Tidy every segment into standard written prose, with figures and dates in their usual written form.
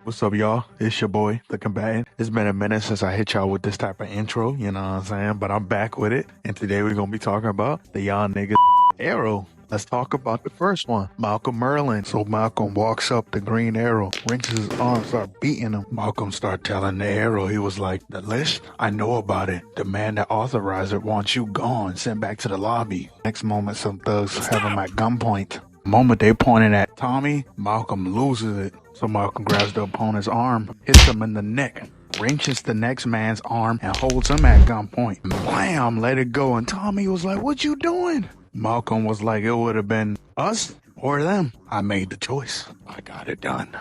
What's up, y'all? It's your boy, the combatant. It's been a minute since I hit y'all with this type of intro, you know what I'm saying? But I'm back with it. And today we're going to be talking about the y'all niggas arrow. Let's talk about the first one, Malcolm Merlin. So Malcolm walks up the green arrow, wrenches his arm, start beating him. Malcolm start telling the arrow, he was like, the list, I know about it. The man that authorized it wants you gone, sent back to the lobby. Next moment, some thugs have him at gunpoint. The moment they pointed at Tommy, Malcolm loses it. So Malcolm grabs the opponent's arm, hits him in the neck, wrenches the next man's arm, and holds him at gunpoint. Blam! Let it go. And Tommy was like, what you doing? Malcolm was like, it would have been us or them. I made the choice. I got it done.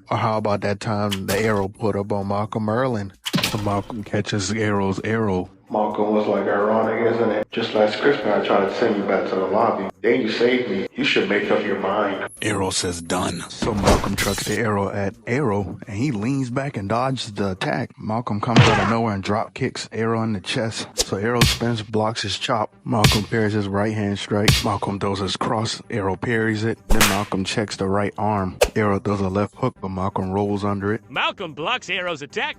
Or how about that time the arrow put up on Malcolm Merlin? So Malcolm catches Arrow's arrow. Malcolm was like, ironic, isn't it? Just last Christmas I tried to send you back to the lobby. Then you saved me. You should make up your mind. Arrow says done. So Malcolm trucks the arrow at Arrow, and he leans back and dodges the attack. Malcolm comes out of nowhere and drop kicks Arrow in the chest. So Arrow spins, blocks his chop. Malcolm parries his right hand strike. Malcolm throws his cross. Arrow parries it. Then Malcolm checks the right arm. Arrow throws a left hook, but Malcolm rolls under it. Malcolm blocks Arrow's attack.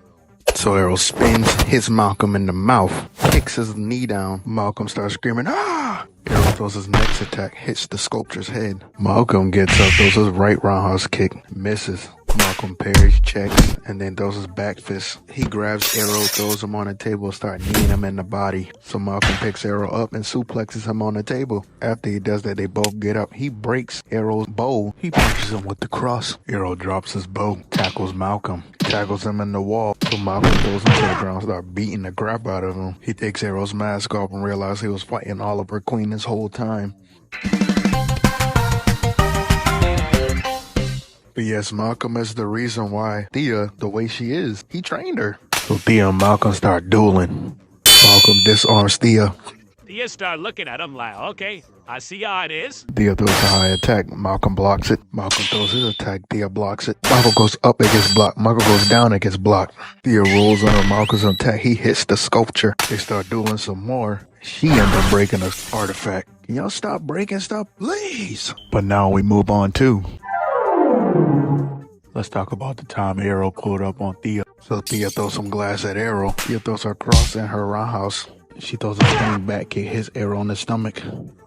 So Arrow spins, hits Malcolm in the mouth, kicks his knee down. Malcolm starts screaming, ah! Arrow throws his next attack, hits the sculpture's head. Malcolm gets up, throws his right roundhouse kick, misses. Malcolm parries, checks, and then throws his back fist. He grabs Arrow, throws him on the table, starts kneeing him in the body. So Malcolm picks Arrow up and suplexes him on the table. After he does that, they both get up. He breaks Arrow's bow. He punches him with the cross. Arrow drops his bow, tackles Malcolm, tackles him in the wall. So Malcolm throws him to the ground, starts beating the crap out of him. He takes Arrow's mask off and realizes he was fighting Oliver Queen this whole time. But yes, Malcolm is the reason why Thea, the way she is, he trained her. So Thea and Malcolm start dueling. Malcolm disarms Thea. Thea start looking at him like, okay, I see how it is. Thea throws a high attack. Malcolm blocks it. Malcolm throws his attack. Thea blocks it. Malcolm goes up, it gets blocked. Malcolm goes down, it gets blocked. Thea rolls under Malcolm's attack. He hits the sculpture. They start dueling some more. She ends up breaking an artifact. Can y'all stop breaking stuff, please? But now we move on to... Let's talk about the time Arrow pulled up on Thea. So Thea throws some glass at Arrow. Thea throws her cross in her roundhouse. She throws a spinning back kick, hits Arrow in the stomach.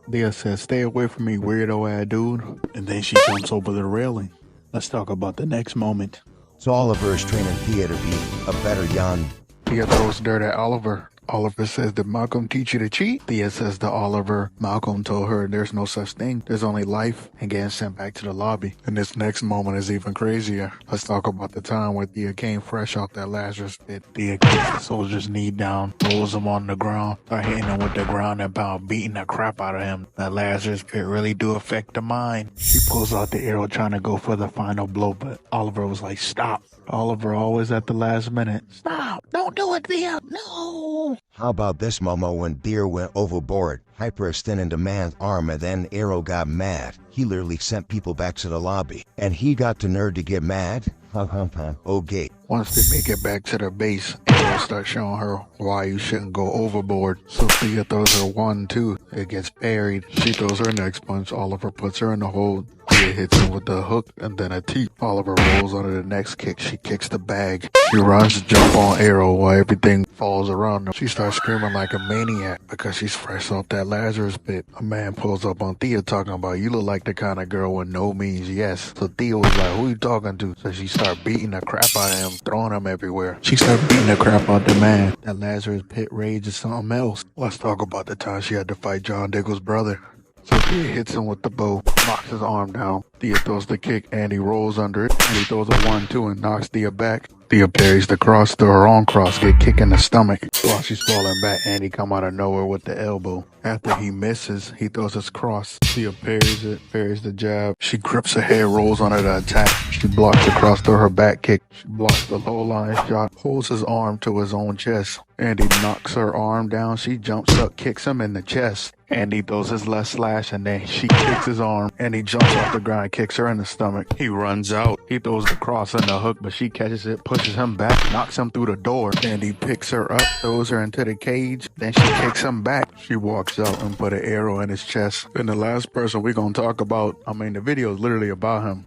Thea says, stay away from me, weirdo ass dude. And then she jumps over the railing. Let's talk about the next moment. So Oliver is training Thea to be a better Jan. Thea throws dirt at Oliver. Oliver says, did Malcolm teach you to cheat? Thea says to Oliver, Malcolm told her there's no such thing. There's only life and getting sent back to the lobby. And this next moment is even crazier. Let's talk about the time where Thea came fresh off that Lazarus pit. Thea kicks the soldier's knee down, rolls him on the ground, start hitting him with the ground and pound, beating the crap out of him. That Lazarus pit really do affect the mind. She pulls out the arrow trying to go for the final blow, but Oliver was like, stop. Oliver always at the last minute. Stop. Don't do it, Thea. No. How about this, Momo, when Thea went overboard, hyperextending the man's arm, and then Arrow got mad. He literally sent people back to the lobby. And he got the nerve to get mad? Okay. Once they make it back to their base, Arrow starts showing her why you shouldn't go overboard. So Thea throws her 1-2. It gets parried. She throws her next punch. Oliver puts her in the hold. Thea hits him with the hook and then a teep. Oliver rolls under the next kick. She kicks the bag. She runs to jump on Arrow while everything falls around her. She starts screaming like a maniac because she's fresh off that Lazarus pit. A man pulls up on Thea talking about, you look like the kind of girl with no means yes. So Thea was like, who you talking to? So she started beating the crap out of him, throwing him everywhere. She started beating the crap out the man. That Lazarus pit rage is something else. Let's talk about the time she had to fight John Diggle's brother. So Thea hits him with the bow, knocks his arm down. Thea throws the kick and he rolls under it. And he throws a 1-2 and knocks Thea back. Thea parries the cross through her own cross, get kicked in the stomach. While she's falling back, Andy come out of nowhere with the elbow. After he misses, he throws his cross. Thea parries it, parries the jab. She grips her head, rolls under the attack. She blocks the cross through her back kick. She blocks the low line shot, pulls his arm to his own chest. Andy knocks her arm down. She jumps up, kicks him in the chest. Andy throws his left slash and then she kicks his arm. And he jumps off the ground and kicks her in the stomach. He runs out. He throws the cross and the hook, but she catches it, pushes him back, knocks him through the door. Andy picks her up, throws her into the cage. Then she kicks him back. She walks out and put an arrow in his chest. And the last person we're going to talk about, the video is literally about him.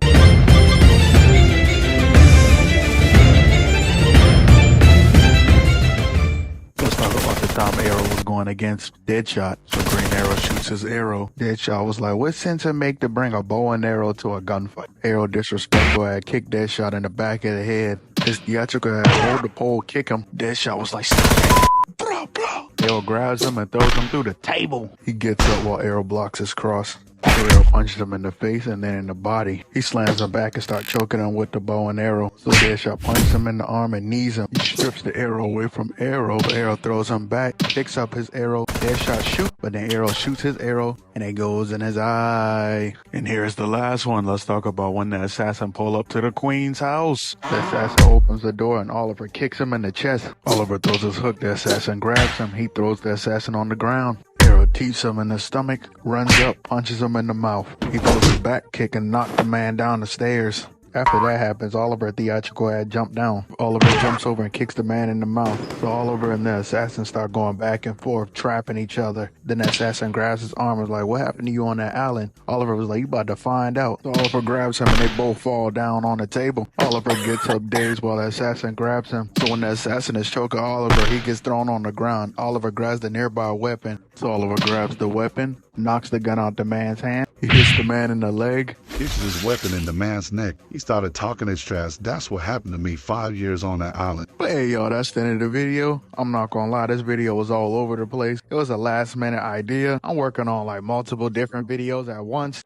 gun against Deadshot. So Green Arrow shoots his arrow. Deadshot was like, what sense it make to bring a bow and arrow to a gunfight? Arrow disrespectful had kicked Deadshot in the back of the head. His theatrical had hold the pole, kick him. Deadshot was like, stop it. Blah, blah. Arrow grabs him and throws him through the table. He gets up while Arrow blocks his cross. Arrow punches him in the face and then in the body. He slams him back and starts choking him with the bow and arrow. So Deadshot punches him in the arm and knees him. He strips the arrow away from Arrow. Arrow throws him back, picks up his arrow. Deadshot shoots, but then Arrow shoots his arrow and it goes in his eye. And here's the last one. Let's talk about when the assassin pull up to the queen's house. The assassin opens the door and Oliver kicks him in the chest. Oliver throws his hook. The assassin grabs him. He throws the assassin on the ground. Arrow teeps him in the stomach, runs up, punches him in the mouth. He throws his back kick and knocks the man down the stairs. After that happens, Oliver theatrical had jumped down. Oliver jumps over and kicks the man in the mouth. So Oliver and the assassin start going back and forth, trapping each other. Then the assassin grabs his arm and was like, what happened to you on that island? Oliver was like, you about to find out. So Oliver grabs him and they both fall down on the table. Oliver gets up dazed while the assassin grabs him. So when the assassin is choking Oliver, he gets thrown on the ground. Oliver grabs the nearby weapon. So Oliver grabs the weapon, knocks the gun out the man's hand. He hits the man in the leg. Hits his weapon in the man's neck. He started talking his trash. That's what happened to me 5 years on that island. But hey, y'all, that's the end of the video. I'm not gonna lie, this video was all over the place. It was a last minute idea. I'm working on like multiple different videos at once.